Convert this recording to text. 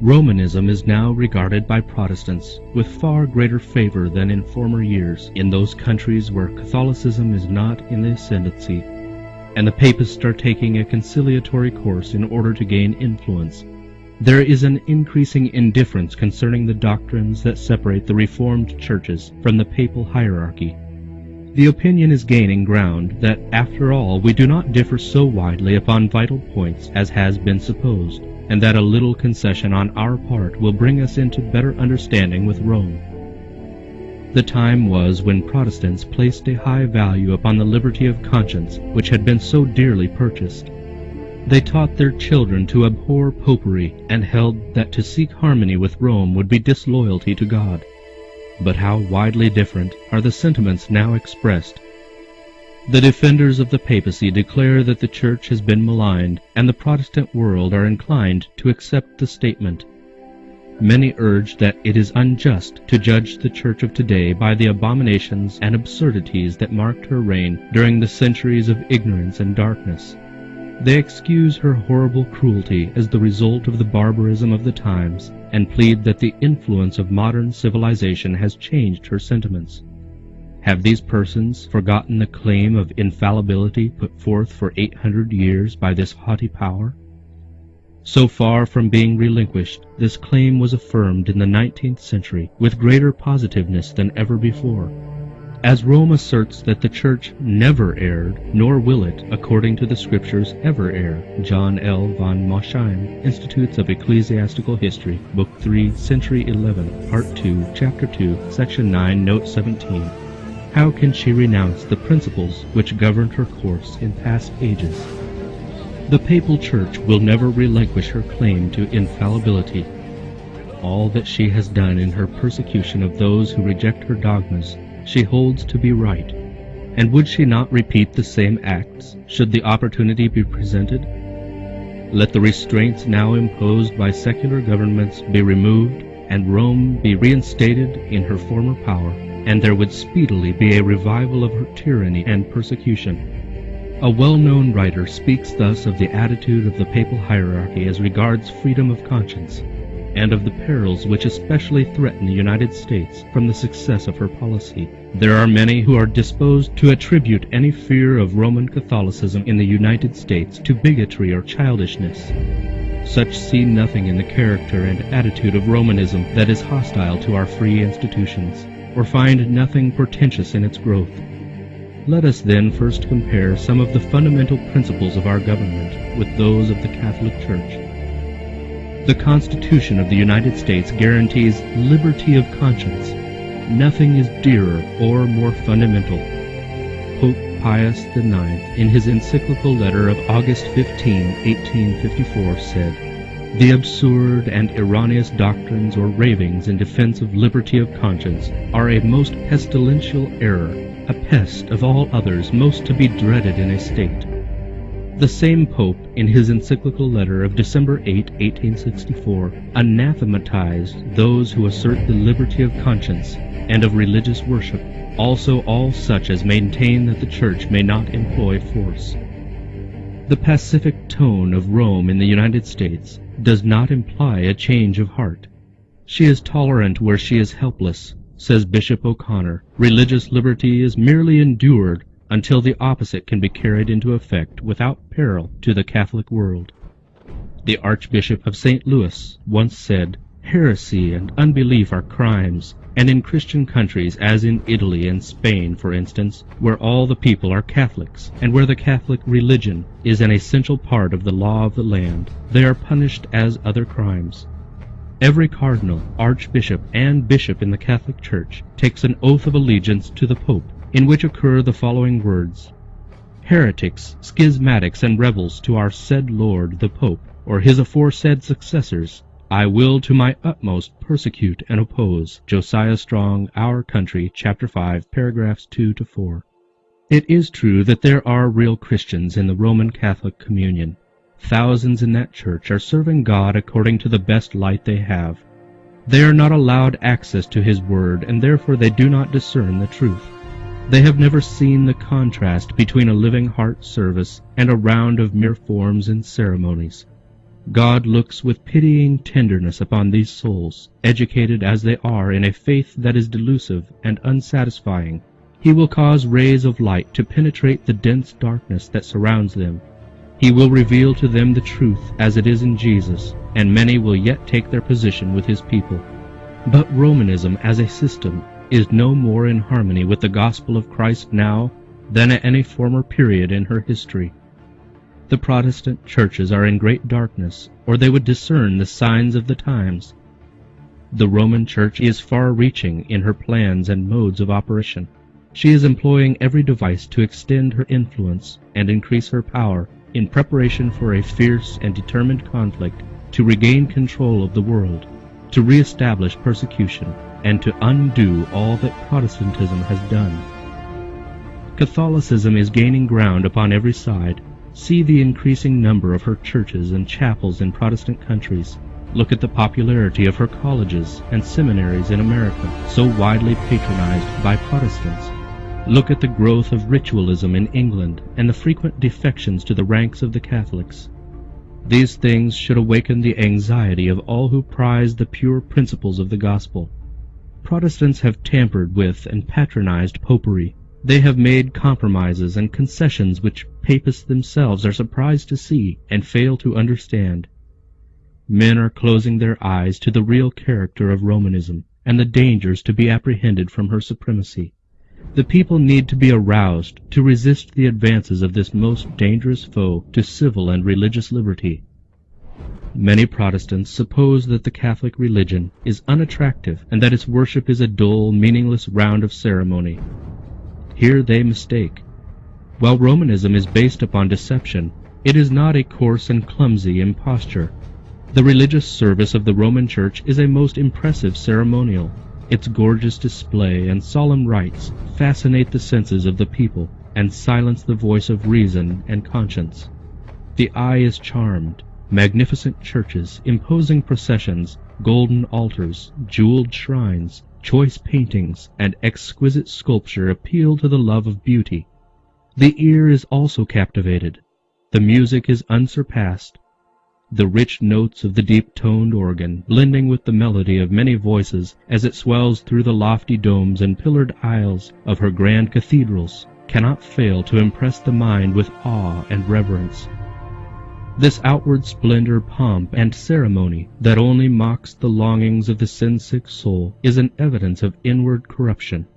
Romanism is now regarded by Protestants with far greater favor than in former years in those countries where Catholicism is not in the ascendancy, and the Papists are taking a conciliatory course in order to gain influence. There is an increasing indifference concerning the doctrines that separate the Reformed churches from the papal hierarchy. The opinion is gaining ground that, after all, we do not differ so widely upon vital points as has been supposed, and that a little concession on our part will bring us into better understanding with Rome. The time was when Protestants placed a high value upon the liberty of conscience which had been so dearly purchased. They taught their children to abhor popery, and held that to seek harmony with Rome would be disloyalty to God. But how widely different are the sentiments now expressed. The defenders of the papacy declare that the Church has been maligned, and the Protestant world are inclined to accept the statement. Many urge that it is unjust to judge the Church of today by the abominations and absurdities that marked her reign during the centuries of ignorance and darkness. They excuse her horrible cruelty as the result of the barbarism of the times, and plead that the influence of modern civilization has changed her sentiments. Have these persons forgotten the claim of infallibility put forth for 800 years by this haughty power? So far from being relinquished, this claim was affirmed in the 19th century with greater positiveness than ever before. As Rome asserts that the Church never erred, nor will it, according to the Scriptures, ever err. John L. von Moschheim, Institutes of Ecclesiastical History, Book 3, Century 11, Part 2, Chapter 2, Section 9, Note 17. How can she renounce the principles which governed her course in past ages? The Papal Church will never relinquish her claim to infallibility. All that she has done in her persecution of those who reject her dogmas she holds to be right, and would she not repeat the same acts should the opportunity be presented? Let the restraints now imposed by secular governments be removed, and Rome be reinstated in her former power, and there would speedily be a revival of her tyranny and persecution. A well-known writer speaks thus of the attitude of the papal hierarchy as regards freedom of conscience, and of the perils which especially threaten the United States from the success of her policy. There are many who are disposed to attribute any fear of Roman Catholicism in the United States to bigotry or childishness. Such see nothing in the character and attitude of Romanism that is hostile to our free institutions, or find nothing portentous in its growth. Let us then first compare some of the fundamental principles of our government with those of the Catholic Church. The Constitution of the United States guarantees liberty of conscience. Nothing is dearer or more fundamental. Pope Pius IX, in his encyclical letter of August 15, 1854, said, "The absurd and erroneous doctrines or ravings in defense of liberty of conscience are a most pestilential error, a pest of all others most to be dreaded in a state." The same Pope, in his encyclical letter of December 8, 1864, anathematized those who assert the liberty of conscience and of religious worship, also all such as maintain that the Church may not employ force. The pacific tone of Rome in the United States does not imply a change of heart. She is tolerant where she is helpless. Says Bishop O'Connor, religious liberty is merely endured until the opposite can be carried into effect without peril to the Catholic world. The Archbishop of St. Louis once said, "Heresy and unbelief are crimes, and in Christian countries, as in Italy and Spain, for instance, where all the people are Catholics, and where the Catholic religion is an essential part of the law of the land, they are punished as other crimes." Every cardinal, archbishop, and bishop in the Catholic Church takes an oath of allegiance to the Pope, in which occur the following words: "Heretics, schismatics, and rebels to our said Lord the Pope, or his aforesaid successors, I will to my utmost persecute and oppose." Josiah Strong, Our Country, Chapter 5, paragraphs 2 to 4. It is true that there are real Christians in the Roman Catholic communion. Thousands in that church are serving God according to the best light they have. They are not allowed access to His Word, and therefore they do not discern the truth. They have never seen the contrast between a living heart service and a round of mere forms and ceremonies. God looks with pitying tenderness upon these souls, educated as they are in a faith that is delusive and unsatisfying. He will cause rays of light to penetrate the dense darkness that surrounds them. He will reveal to them the truth as it is in Jesus, and many will yet take their position with his people. But Romanism as a system is no more in harmony with the gospel of Christ now than at any former period in her history. The Protestant churches are in great darkness, or they would discern the signs of the times. The Roman Church is far-reaching in her plans and modes of operation. She is employing every device to extend her influence and increase her power in preparation for a fierce and determined conflict to regain control of the world, to re-establish persecution, and to undo all that Protestantism has done. Catholicism is gaining ground upon every side. See the increasing number of her churches and chapels in Protestant countries. Look at the popularity of her colleges and seminaries in America, so widely patronized by Protestants. Look at the growth of ritualism in England and the frequent defections to the ranks of the Catholics. These things should awaken the anxiety of all who prize the pure principles of the gospel. Protestants have tampered with and patronized popery. They have made compromises and concessions which papists themselves are surprised to see and fail to understand. Men are closing their eyes to the real character of Romanism and the dangers to be apprehended from her supremacy. The people need to be aroused to resist the advances of this most dangerous foe to civil and religious liberty. Many Protestants suppose that the Catholic religion is unattractive and that its worship is a dull, meaningless round of ceremony. Here they mistake. While Romanism is based upon deception, it is not a coarse and clumsy imposture. The religious service of the Roman Church is a most impressive ceremonial. Its gorgeous display and solemn rites fascinate the senses of the people and silence the voice of reason and conscience. The eye is charmed. Magnificent churches, imposing processions, golden altars, jeweled shrines, choice paintings, and exquisite sculpture appeal to the love of beauty. The ear is also captivated. The music is unsurpassed. The rich notes of the deep-toned organ, blending with the melody of many voices as it swells through the lofty domes and pillared aisles of her grand cathedrals, cannot fail to impress the mind with awe and reverence. This outward splendor, pomp, and ceremony that only mocks the longings of the sin-sick soul is an evidence of inward corruption.